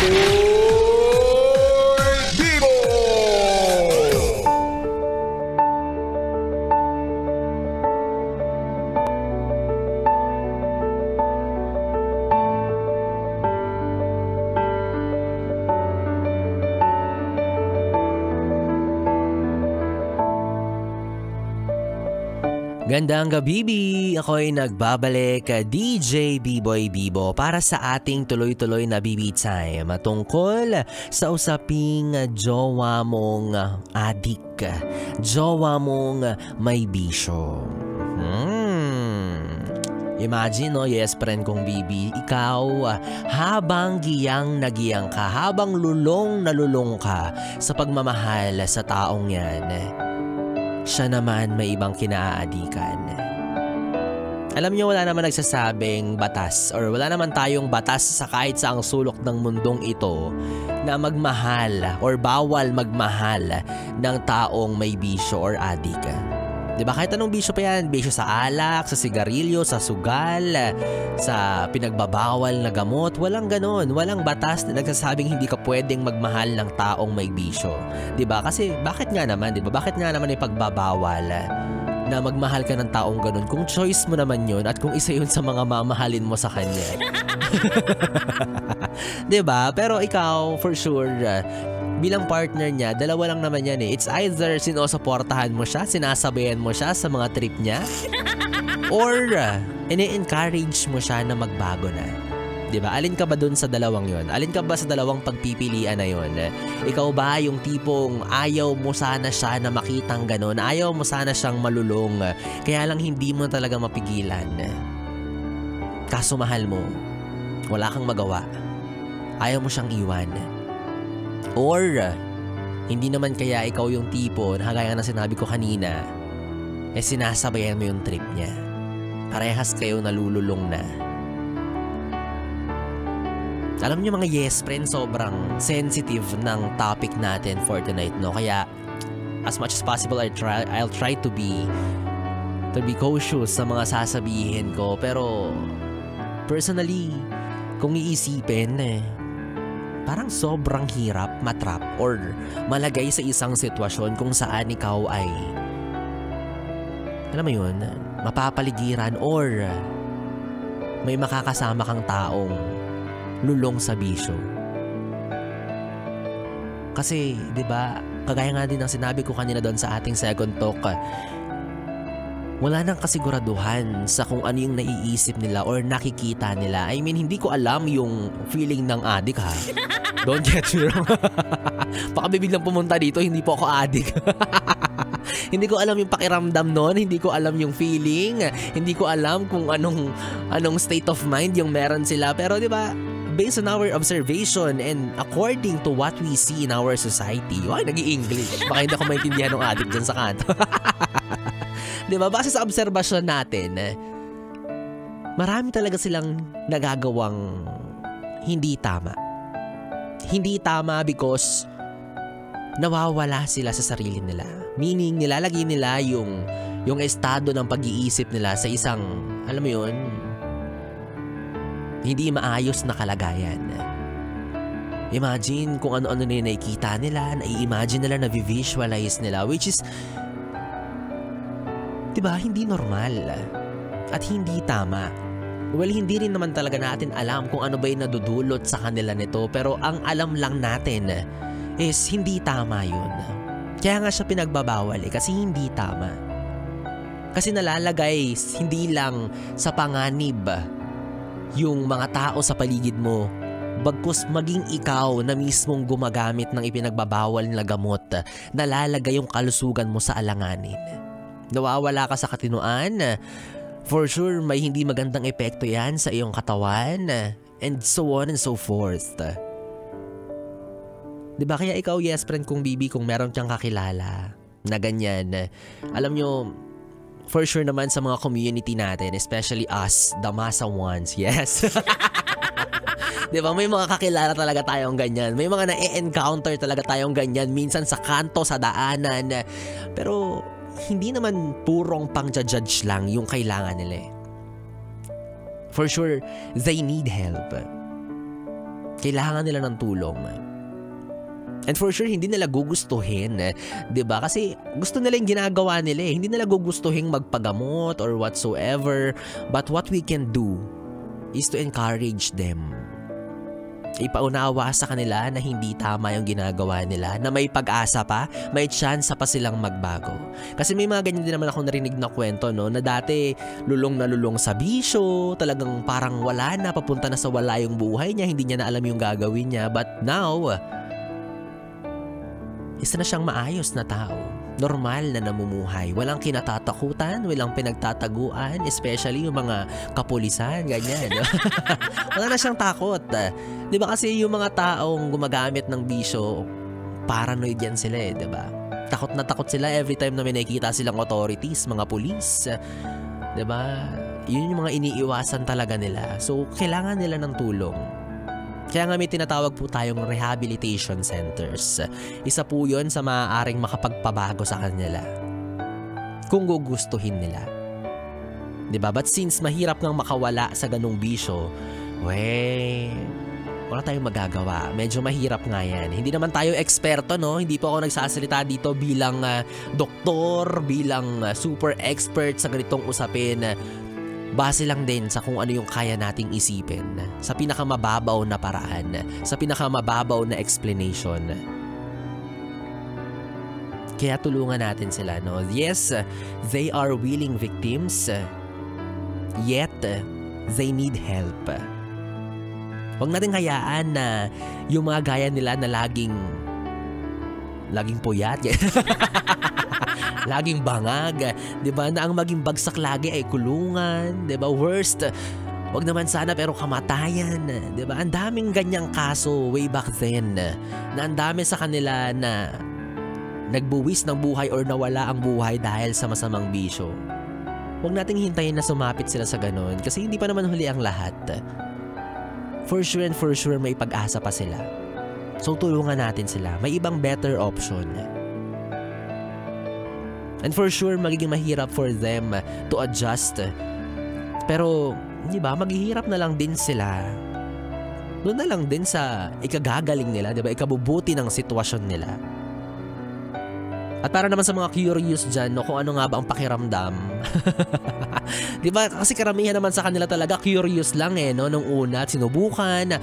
Bibo! Gandang gabi, ako'y nagbabalik, DJ B-Boy Bibo para sa ating tuloy-tuloy na BB Time tungkol sa usaping jowa mong adik, jowa mong may bisyo. Imagine, no, yes friend kong BB, ikaw habang giyang nagiyang ka, habang lulong na lulong ka sa pagmamahal sa taong yan, siya naman may ibang kinaaadikan. Alam niyo, wala naman nagsasabing batas or wala naman tayong batas sa kahit saang sulok ng mundong ito na magmahal or bawal magmahal ng taong may bisyo or adik. Diba, kahit anong bisyo pa yan, bisyo sa alak, sa sigarilyo, sa sugal, sa pinagbabawal na gamot, walang ganon, walang batas na nagsasabing hindi ka pwedeng magmahal ng taong may bisyo. Diba, kasi bakit nga naman, diba, bakit nga naman ipagbabawal na magmahal ka ng taong ganon kung choice mo naman yun at kung isa yun sa mga mamahalin mo sa kanya. Diba, pero ikaw, for sure, bilang partner niya, dalawa lang naman yan eh. It's either sinusuportahan mo siya, sinasabayan mo siya sa mga trip niya, or ini-encourage mo siya na magbago na. Diba? Alin ka ba dun sa dalawang yon? Alin ka ba sa dalawang pagpipilian na yon? Ikaw ba yung tipong ayaw mo sana siya na makitang ganon? Ayaw mo sana siyang malulong, kaya lang hindi mo talaga mapigilan. Kaso mahal mo, wala kang magawa. Ayaw mo siyang iwan. Or, hindi naman kaya ikaw yung tipo na kagaya na sinabi ko kanina, sinasabayan mo yung trip niya. Parehas kayo nalululong na. Alam niyo mga yes friend, sobrang sensitive ng topic natin for tonight, no? Kaya, as much as possible, I'll try to be cautious sa mga sasabihin ko. Pero, personally, kung iisipin, parang sobrang hirap matrap or malagay sa isang sitwasyon kung saan ikaw ay, alam mo yun, mapapaligiran or may makakasama kang taong lulong sa bisyo. Kasi, di ba, kagaya nga din ng sinabi ko kanina doon sa ating second talk, wala nang kasiguraduhan sa kung ano yung naiisip nila or nakikita nila. I mean, hindi ko alam yung feeling ng adik, ha? Don't get me wrong. Baka biglang pumunta dito, hindi po ako adik. Hindi ko alam yung pakiramdam nun, hindi ko alam yung feeling, hindi ko alam kung anong state of mind yung meron sila. Pero di ba, based on our observation and according to what we see in our society, nag-i-English. Baka hindi ako maintindihan ng adik dyan sa kanto. Diba? Base sa obserbasyon natin, marami talaga silang nagagawang hindi tama. Hindi tama because nawawala sila sa sarili nila. Meaning, nilalagay nila yung estado ng pag-iisip nila sa isang, alam mo yun, hindi maayos na kalagayan. Imagine kung ano-ano na yung nakikita nila, nai-imagine nila, na-visualize nila, which is, diba, hindi normal at hindi tama. Well, hindi rin naman talaga natin alam kung ano ba yung nadudulot sa kanila nito, pero ang alam lang natin is hindi tama yun. Kaya nga siya pinagbabawal kasi hindi tama. Kasi nalalagay hindi lang sa panganib yung mga tao sa paligid mo, bagkus maging ikaw na mismong gumagamit ng ipinagbabawal na gamot, nalalagay yung kalusugan mo sa alanganin. Nawawala ka sa katinuan, for sure may hindi magandang epekto yan sa iyong katawan, and so on and so forth. Diba kaya ikaw, yes friend kong BB, kung meron kang kakilala na ganyan, alam nyo, for sure naman sa mga community natin, especially us, the masa ones, yes. Diba, may mga kakilala talaga tayong ganyan, may mga na-encounter talaga tayong ganyan, minsan sa kanto, sa daanan, pero hindi naman purong pang-judge lang yung kailangan nila. For sure, they need help. Kailangan nila ng tulong. And for sure, hindi nila gugustuhin, 'di ba? Kasi gusto nila yung ginagawa nila eh. Hindi nila gugustuhin magpagamot or whatsoever. But what we can do is to encourage them. Ipaunawa sa kanila na hindi tama yung ginagawa nila, na may pag-asa pa, may chance pa silang magbago. Kasi may mga ganyan din naman ako narinig na kwento, no, na dati lulong na lulong sa bisyo, talagang parang wala na, papunta na sa wala yung buhay niya, hindi niya na alam yung gagawin niya. But now, isa na siyang maayos na tao. Normal na namumuhay. Walang kinatatakutan, walang pinagtataguan, especially yung mga kapulisan, ganyan. Wala na siyang takot. Di ba kasi yung mga taong gumagamit ng bisyo, paranoid yan sila eh, di ba? Takot na takot sila every time na may nakikita silang authorities, mga pulis. Di ba? Yun yung mga iniiwasan talaga nila. So, kailangan nila ng tulong. Kaya nga may tinatawag po tayong rehabilitation centers. Isa po yun sa maaaring makapagpabago sa kanila. Kung gugustuhin nila. Diba? But since mahirap nang makawala sa ganung bisyo, wala tayong magagawa. Medyo mahirap nga yan. Hindi naman tayo eksperto, no? Hindi po ako nagsasalita dito bilang doktor, bilang super expert sa ganitong usapin. Base lang din sa kung ano yung kaya nating isipin, sa pinakamababaw na paraan, sa pinakamababaw na explanation. Kaya tulungan natin sila, no? Yes, they are willing victims, yet they need help. Huwag natin hayaan na yung mga gaya nila na laging puyat, laging bangag, 'di ba? Na ang maging bagsak lagi ay kulungan, 'di ba? Worst, wag naman sana pero kamatayan, 'di ba? Ang daming ganyang kaso way back then na ang dami sa kanila na nagbuwis ng buhay or nawala ang buhay dahil sa masamang bisyo. Huwag nating hintayin na sumapit sila sa ganun kasi hindi pa naman huli ang lahat. For sure and for sure may pag-asa pa sila. So tulungan natin sila. May ibang better option. And for sure, magiging mahirap for them to adjust. Pero, di ba, maghihirap na lang din sila. Doon na lang din sa ikagagaling nila, di ba? Ikabubuti ng sitwasyon nila. At para naman sa mga curious dyan, no, kung ano nga ba ang pakiramdam. Di ba? Kasi karamihan naman sa kanila talaga curious lang eh, no? Nung una, sinubukan.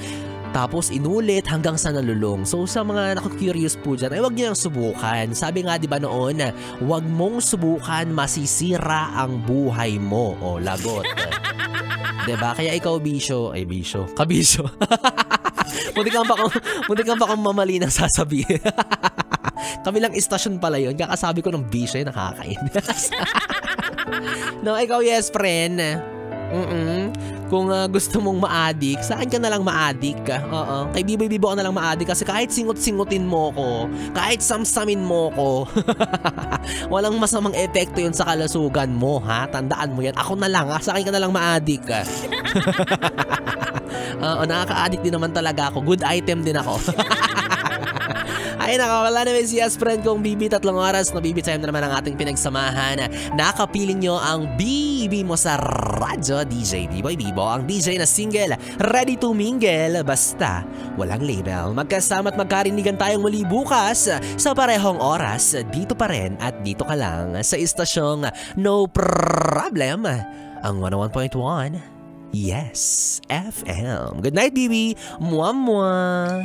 Tapos inulit hanggang sa nalulong. So sa mga naku-curious po dyan, ay huwag niyo nang subukan. Sabi nga 'di ba noon, huwag mong subukan, masisira ang buhay mo. O lagot. 'Di ba? Kaya ikaw kabisyo. Muntik ka pa kung mamali ng sasabihin. Kabilang istasyon pala yun. Kakasabi ko ng bisyo, nakakainis. No, ikaw yes friend. Kung gusto mong ma-addict, sa akin ka na lang ma-addict. Kay Biboy-Bibo ka na lang ma-addict kasi kahit singot-singutin mo ko, kahit samsamin mo ko, walang masamang epekto yun sa kalasugan mo, ha? Tandaan mo yan. Ako na lang, sa akin ka na lang ma-addict. Nakaka-addict din naman talaga ako. Good item din ako. Ay wala naman si friend kong Bibi, 3 oras na Bibi time na naman ang ating pinagsamahan. Nakapiling nyo ang Bibi mo sa radyo, DJ Biboy-Bibo, ang DJ na single, ready to mingle, basta walang label. Magkasama at magkarinigan tayong muli bukas sa parehong oras, dito pa rin at dito ka lang sa istasyong No Problem, ang 101.1 Yes FM. Good night, Bibi. Mwah mwah.